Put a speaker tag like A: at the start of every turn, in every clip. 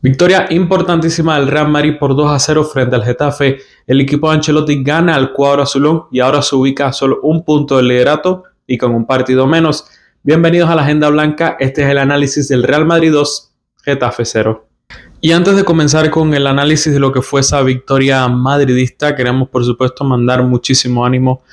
A: Victoria importantísima del Real Madrid por 2-0 frente al Getafe. El equipo de Ancelotti gana al cuadro azulón y ahora se ubica a solo un punto del liderato y con un partido menos. Bienvenidos a la Agenda Blanca, este es el análisis del Real Madrid 2, Getafe 0. Y antes de comenzar con el análisis de lo que fue esa victoria madridista, queremos por supuesto mandar muchísimo ánimo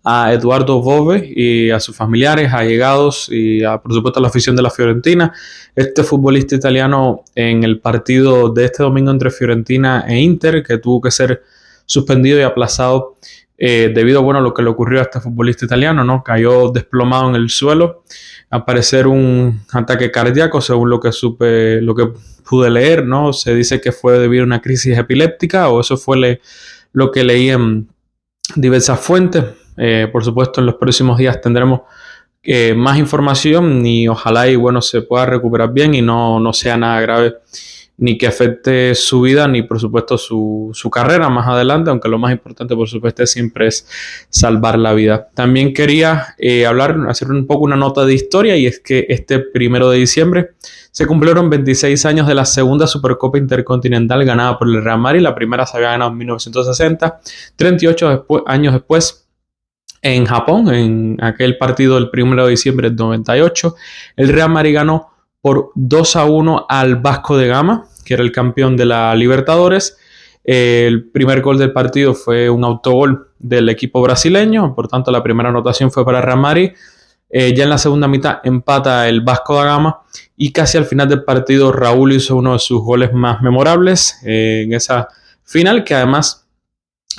A: a Eduardo Bove y a sus familiares, allegados y por supuesto a la afición de la Fiorentina. Este futbolista italiano en el partido de este domingo entre Fiorentina e Inter, que tuvo que ser suspendido y aplazado debido a lo que le ocurrió a este futbolista italiano, ¿no? Cayó desplomado en el suelo, al parecer un ataque cardíaco, según lo que pude leer, ¿no? Se dice que fue debido a una crisis epiléptica, o eso fue lo que leí en diversas fuentes. Por supuesto, en los próximos días tendremos más información y ojalá se pueda recuperar bien y no sea nada grave ni que afecte su vida ni por supuesto su carrera más adelante, aunque lo más importante por supuesto siempre es salvar la vida. También quería hacer un poco una nota de historia, y es que este 1 de diciembre se cumplieron 26 años de la segunda Supercopa Intercontinental ganada por el Real Madrid. La primera se había ganado en 1960, 38 años después en Japón, en aquel partido del 1 de diciembre del 98, el Real Madrid ganó por 2-1 al Vasco da Gama, que era el campeón de la Libertadores. El primer gol del partido fue un autogol del equipo brasileño, por tanto la primera anotación fue para el Real Madrid. Ya en la segunda mitad empata el Vasco da Gama y casi al final del partido Raúl hizo uno de sus goles más memorables en esa final, que además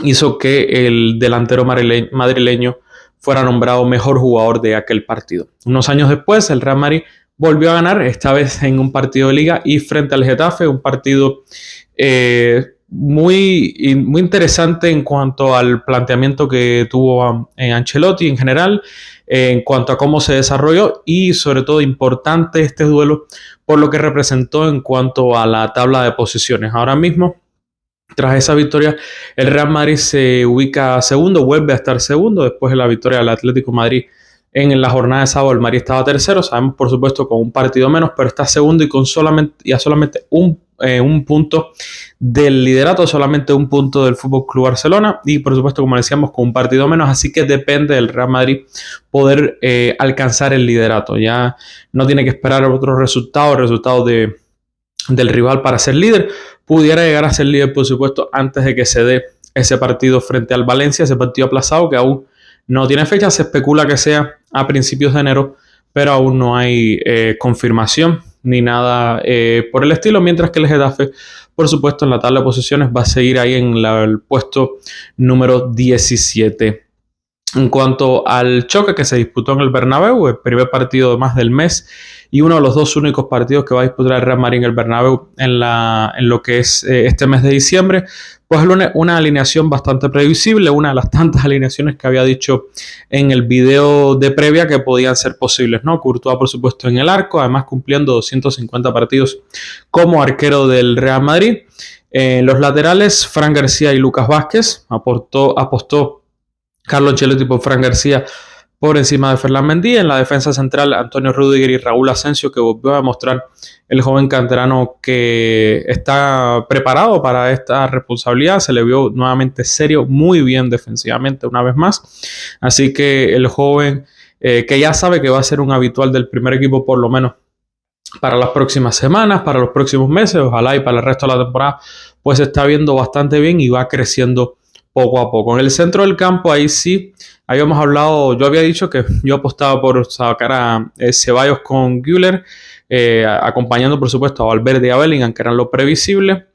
A: hizo que el delantero madrileño fuera nombrado mejor jugador de aquel partido. Unos años después, el Real Madrid volvió a ganar, esta vez en un partido de liga y frente al Getafe, un partido muy interesante en cuanto al planteamiento que tuvo Ancelotti en general, en cuanto a cómo se desarrolló y sobre todo importante este duelo por lo que representó en cuanto a la tabla de posiciones. Ahora mismo, tras esa victoria, el Real Madrid se ubica segundo, vuelve a estar segundo después de la victoria del Atlético de Madrid en la jornada de sábado. El Madrid estaba tercero, sabemos por supuesto con un partido menos, pero está segundo y a solamente un punto del liderato, solamente un punto del FC Barcelona y por supuesto, como decíamos, con un partido menos, así que depende del Real Madrid poder alcanzar el liderato. Ya no tiene que esperar otros resultados del rival para ser líder. Pudiera llegar a ser líder, por supuesto, antes de que se dé ese partido frente al Valencia, ese partido aplazado que aún no tiene fecha. Se especula que sea a principios de enero, pero aún no hay confirmación ni nada por el estilo, mientras que el Getafe, por supuesto, en la tabla de posiciones va a seguir ahí en el puesto número 17. En cuanto al choque que se disputó en el Bernabéu, el primer partido más del mes y uno de los dos únicos partidos que va a disputar el Real Madrid en el Bernabéu en lo que es este mes de diciembre, pues una alineación bastante previsible, una de las tantas alineaciones que había dicho en el video de previa que podían ser posibles, ¿no? Courtois, por supuesto, en el arco, además cumpliendo 250 partidos como arquero del Real Madrid. En los laterales, Fran García y Lucas Vázquez. Apostó Carlo Ancelotti por Fran García por encima de Ferland Mendy. En la defensa central, Antonio Rüdiger y Raúl Asensio, que volvió a demostrar el joven canterano que está preparado para esta responsabilidad. Se le vio nuevamente serio, muy bien defensivamente una vez más. Así que el joven que ya sabe que va a ser un habitual del primer equipo por lo menos para las próximas semanas, para los próximos meses, ojalá y para el resto de la temporada, pues se está viendo bastante bien y va creciendo poco a poco. En el centro del campo, ahí sí, habíamos hablado, yo había dicho que yo apostaba por sacar a Ceballos con Güler, acompañando por supuesto a Valverde y a Bellingham, que eran lo previsible.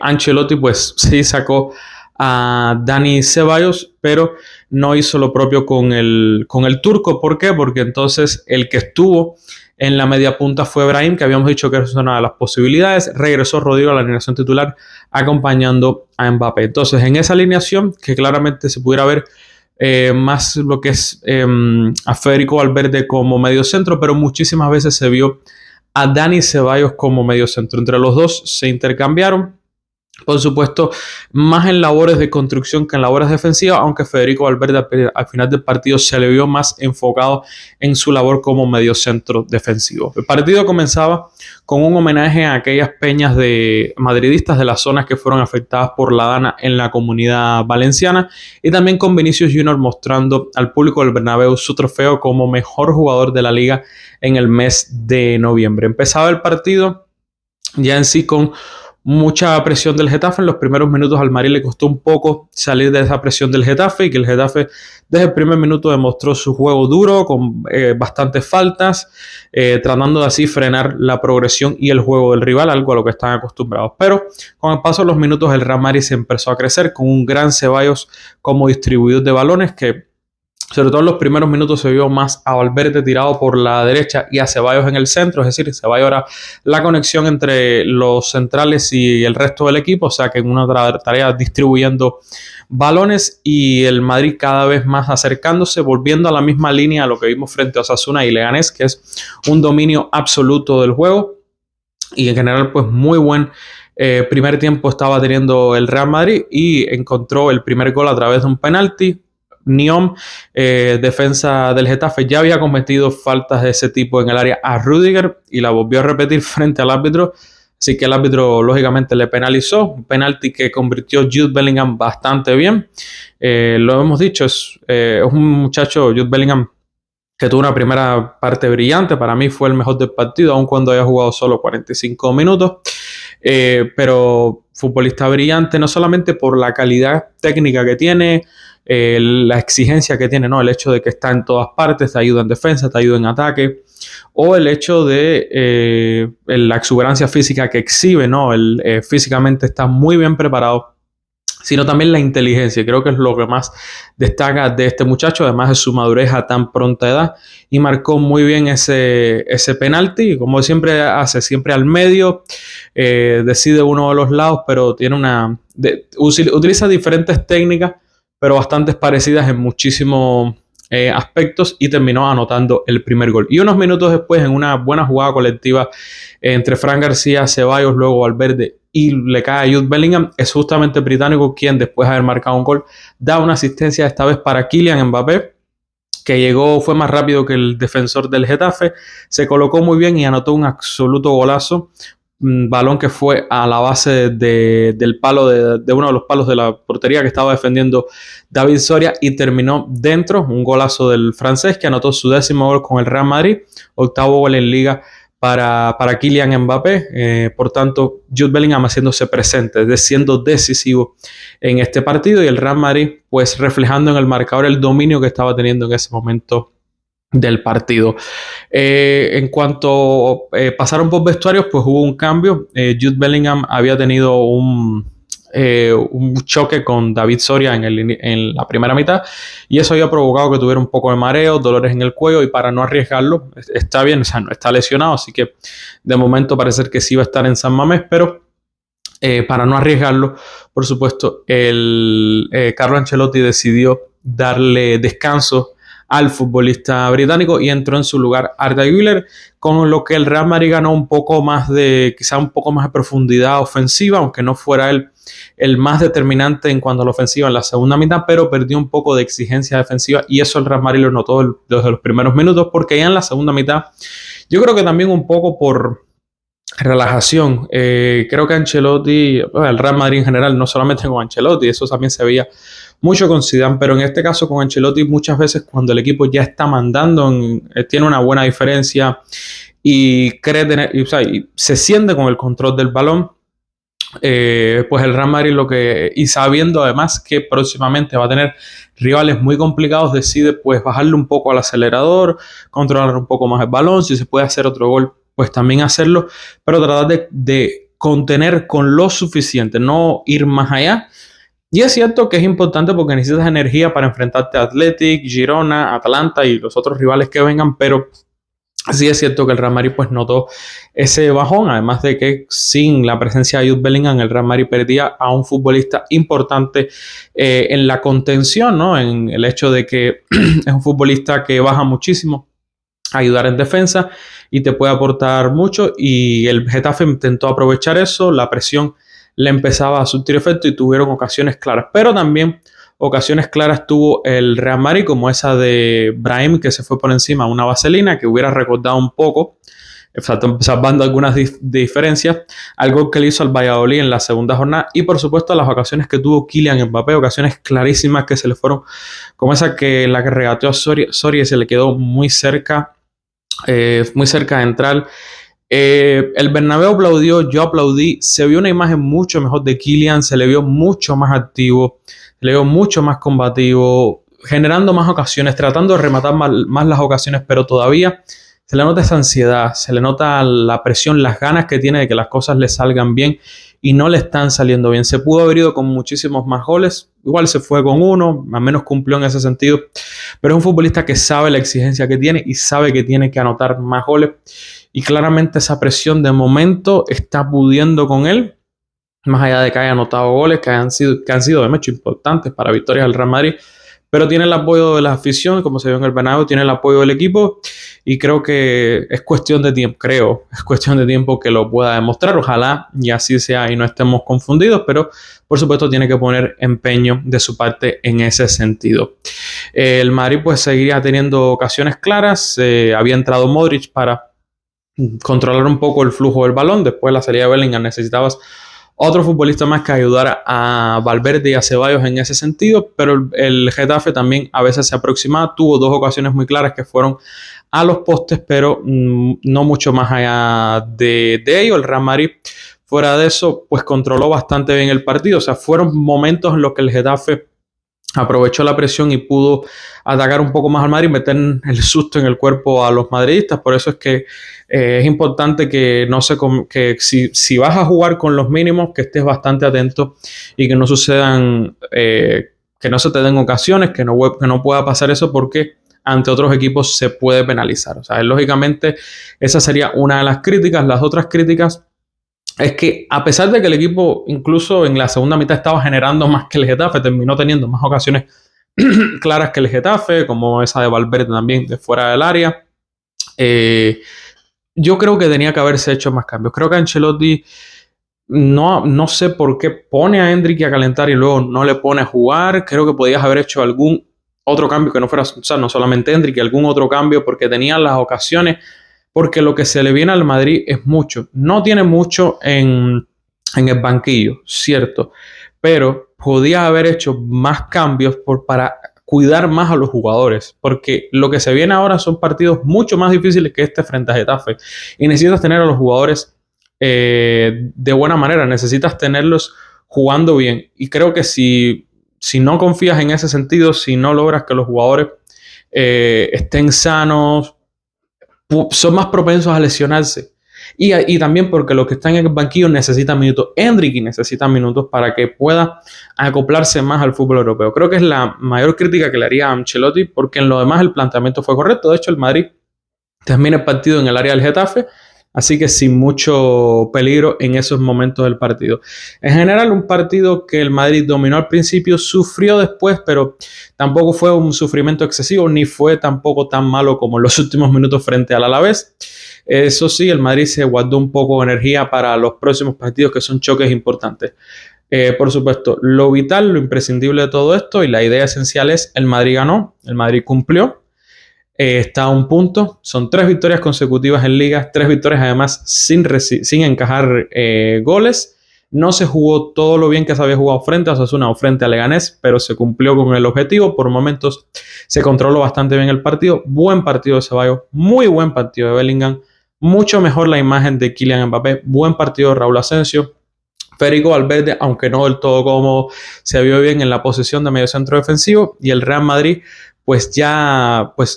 A: Ancelotti pues sí sacó a Dani Ceballos, pero no hizo lo propio con el turco. ¿Por qué? Porque entonces el que estuvo en la media punta fue Brahim, que habíamos dicho que era una de las posibilidades. Regresó Rodrigo a la alineación titular acompañando a Mbappé. Entonces, en esa alineación, que claramente se pudiera ver más lo que es a Federico Valverde como mediocentro, pero muchísimas veces se vio a Dani Ceballos como mediocentro. Entre los dos se intercambiaron. Por supuesto, más en labores de construcción que en labores defensivas, aunque Federico Valverde al final del partido se le vio más enfocado en su labor como mediocentro defensivo. El partido comenzaba con un homenaje a aquellas peñas de madridistas de las zonas que fueron afectadas por la Dana en la comunidad valenciana, y también con Vinicius Junior mostrando al público del Bernabéu su trofeo como mejor jugador de la liga en el mes de noviembre. Empezaba el partido ya en sí con mucha presión del Getafe. En los primeros minutos al Madrid le costó un poco salir de esa presión del Getafe, y que el Getafe desde el primer minuto demostró su juego duro con bastantes faltas, tratando de así frenar la progresión y el juego del rival, algo a lo que están acostumbrados. Pero con el paso de los minutos el Real Madrid se empezó a crecer con un gran Ceballos como distribuidor de balones, que sobre todo en los primeros minutos se vio más a Valverde tirado por la derecha y a Ceballos en el centro. Es decir, Ceballos era la conexión entre los centrales y el resto del equipo, o sea que en una tarea distribuyendo balones, y el Madrid cada vez más acercándose, volviendo a la misma línea a lo que vimos frente a Osasuna y Leganés, que es un dominio absoluto del juego. Y en general pues muy buen primer tiempo estaba teniendo el Real Madrid, y encontró el primer gol a través de un penalti. Nyom, defensa del Getafe, ya había cometido faltas de ese tipo en el área a Rüdiger y la volvió a repetir frente al árbitro, así que el árbitro lógicamente le penalizó, un penalti que convirtió Jude Bellingham bastante bien. Lo hemos dicho, es un muchacho, Jude Bellingham, que tuvo una primera parte brillante. Para mí fue el mejor del partido, aun cuando haya jugado solo 45 minutos. Pero futbolista brillante, no solamente por la calidad técnica que tiene, la exigencia que tiene, ¿no? El hecho de que está en todas partes, te ayuda en defensa, te ayuda en ataque, o el hecho de la exuberancia física que exhibe, ¿no? Físicamente está muy bien preparado, sino también la inteligencia. Creo que es lo que más destaca de este muchacho, además de su madurez a tan pronta edad, y marcó muy bien ese penalti, como siempre hace, siempre al medio, decide uno de los lados, pero tiene utiliza diferentes técnicas, pero bastante parecidas en muchísimos aspectos, y terminó anotando el primer gol. Y unos minutos después, en una buena jugada colectiva entre Fran García, Ceballos, luego Valverde, y le cae a Jude Bellingham, es justamente el británico quien, después de haber marcado un gol, da una asistencia esta vez para Kylian Mbappé, que llegó, fue más rápido que el defensor del Getafe, se colocó muy bien y anotó un absoluto golazo. Balón que fue a la base del palo de uno de los palos de la portería que estaba defendiendo David Soria, y terminó dentro. Un golazo del francés, que anotó su 10º gol con el Real Madrid, 8º gol en liga para Kylian Mbappé. Por tanto, Jude Bellingham haciéndose presente, siendo decisivo en este partido, y el Real Madrid pues reflejando en el marcador el dominio que estaba teniendo en ese momento del partido. En cuanto pasaron por vestuarios, pues hubo un cambio. Jude Bellingham había tenido un choque con David Soria en la primera mitad, y eso había provocado que tuviera un poco de mareo, dolores en el cuello, y para no arriesgarlo, está bien, o sea, no está lesionado, así que de momento parece que sí va a estar en San Mamés, pero para no arriesgarlo, por supuesto, Carlo Ancelotti decidió darle descanso al futbolista británico, y entró en su lugar Arda Güler, con lo que el Real Madrid ganó un poco más de profundidad ofensiva, aunque no fuera él el más determinante en cuanto a la ofensiva en la segunda mitad, pero perdió un poco de exigencia defensiva, y eso el Real Madrid lo notó desde los primeros minutos, porque ya en la segunda mitad, yo creo que también un poco por relajación, creo que Ancelotti, el Real Madrid en general, no solamente con Ancelotti, eso también se veía mucho con Zidane, pero en este caso con Ancelotti, muchas veces cuando el equipo ya está mandando, tiene una buena diferencia y cree tener, y se siente con el control del balón, pues el Real Madrid y sabiendo además que próximamente va a tener rivales muy complicados, decide pues bajarle un poco al acelerador, controlar un poco más el balón, si se puede hacer otro gol, pues también hacerlo, pero tratar de contener con lo suficiente, no ir más allá. Y es cierto que es importante porque necesitas energía para enfrentarte a Athletic, Girona, Atalanta y los otros rivales que vengan, pero sí es cierto que el Real Madrid pues notó ese bajón, además de que sin la presencia de Jude Bellingham, el Real Madrid perdía a un futbolista importante en la contención, ¿no? En el hecho de que es un futbolista que baja muchísimo a ayudar en defensa y te puede aportar mucho, y el Getafe intentó aprovechar eso, la presión le empezaba a surtir efecto y tuvieron ocasiones claras. Pero también ocasiones claras tuvo el Real Madrid, como esa de Brahim, que se fue por encima a una vaselina, que hubiera recordado un poco, salvando algunas diferencias, algo que le hizo al Valladolid en la segunda jornada, y por supuesto las ocasiones que tuvo Kylian Mbappé, ocasiones clarísimas que se le fueron, como esa que la que regateó a Soria y se le quedó muy cerca de entrar. El Bernabéu aplaudió, yo aplaudí, se vio una imagen mucho mejor de Kylian, se le vio mucho más activo, se le vio mucho más combativo, generando más ocasiones, tratando de rematar más las ocasiones, pero todavía se le nota esa ansiedad, se le nota la presión, las ganas que tiene de que las cosas le salgan bien y no le están saliendo bien. Se pudo haber ido con muchísimos más goles, igual se fue con uno, al menos cumplió en ese sentido, pero es un futbolista que sabe la exigencia que tiene y sabe que tiene que anotar más goles y claramente esa presión de momento está pudiendo con él, más allá de que haya anotado goles que han sido de hecho importantes para victorias del Real Madrid. Pero tiene el apoyo de la afición, como se vio en el Bernabéu, tiene el apoyo del equipo y creo que es cuestión de tiempo que lo pueda demostrar. Ojalá y así sea y no estemos confundidos, pero por supuesto tiene que poner empeño de su parte en ese sentido. El Madrid pues seguiría teniendo ocasiones claras. Había entrado Modric para controlar un poco el flujo del balón. Después de la salida de Bellingham necesitabas otro futbolista más que ayudara a Valverde y a Ceballos en ese sentido, pero el Getafe también a veces se aproximaba, tuvo dos ocasiones muy claras que fueron a los postes, pero no mucho más allá de ello. El Real Madrid, fuera de eso, pues controló bastante bien el partido, o sea, fueron momentos en los que el Getafe aprovechó la presión y pudo atacar un poco más al Madrid, meter el susto en el cuerpo a los madridistas. Por eso es que es importante que si vas a jugar con los mínimos, que estés bastante atento y que no sucedan, que no se te den ocasiones, que no pueda pasar eso, porque ante otros equipos se puede penalizar. O sea, lógicamente esa sería una de las críticas. Las otras críticas es que a pesar de que el equipo incluso en la segunda mitad estaba generando más que el Getafe, terminó teniendo más ocasiones claras que el Getafe, como esa de Valverde también de fuera del área. Yo creo que tenía que haberse hecho más cambios. Creo que Ancelotti no sé por qué pone a Endrick a calentar y luego no le pone a jugar. Creo que podías haber hecho algún otro cambio que no fuera, o sea, no solamente Endrick, algún otro cambio, porque tenía las ocasiones. Porque lo que se le viene al Madrid es mucho. No tiene mucho en el banquillo, cierto, pero podía haber hecho más cambios para cuidar más a los jugadores, porque lo que se viene ahora son partidos mucho más difíciles que este frente a Getafe y necesitas tener a los jugadores de buena manera, necesitas tenerlos jugando bien, y creo que si no confías en ese sentido, si no logras que los jugadores estén sanos, son más propensos a lesionarse. Y también porque los que están en el banquillo necesitan minutos. Endrick necesita minutos para que pueda acoplarse más al fútbol europeo. Creo que es la mayor crítica que le haría a Ancelotti, porque en lo demás el planteamiento fue correcto. De hecho, el Madrid termina el partido en el área del Getafe, así que sin mucho peligro en esos momentos del partido. En general, un partido que el Madrid dominó al principio, sufrió después, pero tampoco fue un sufrimiento excesivo, ni fue tampoco tan malo como en los últimos minutos frente al Alavés. Eso sí, el Madrid se guardó un poco de energía para los próximos partidos, que son choques importantes. Por supuesto, lo vital, lo imprescindible de todo esto y la idea esencial es: el Madrid ganó, el Madrid cumplió. Está a un punto, son 3 victorias consecutivas en Liga, 3 victorias además sin encajar goles. No se jugó todo lo bien que se había jugado frente a Osasuna o frente a Leganés, pero se cumplió con el objetivo. Por momentos se controló bastante bien el partido. Buen partido de Ceballos, muy buen partido de Bellingham, mucho mejor la imagen de Kylian Mbappé, buen partido de Raúl Asensio. Federico Valverde, aunque no del todo cómodo, se vio bien en la posición de mediocentro defensivo, y el Real Madrid pues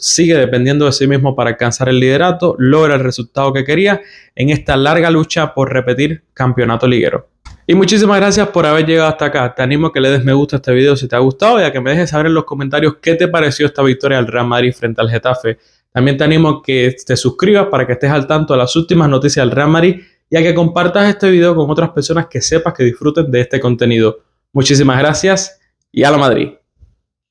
A: sigue dependiendo de sí mismo para alcanzar el liderato, logra el resultado que quería en esta larga lucha por repetir campeonato liguero. Y muchísimas gracias por haber llegado hasta acá. Te animo a que le des me gusta a este video si te ha gustado y a que me dejes saber en los comentarios qué te pareció esta victoria del Real Madrid frente al Getafe. También te animo a que te suscribas para que estés al tanto de las últimas noticias del Real Madrid y a que compartas este video con otras personas que sepas que disfruten de este contenido. Muchísimas gracias y a la Madrid.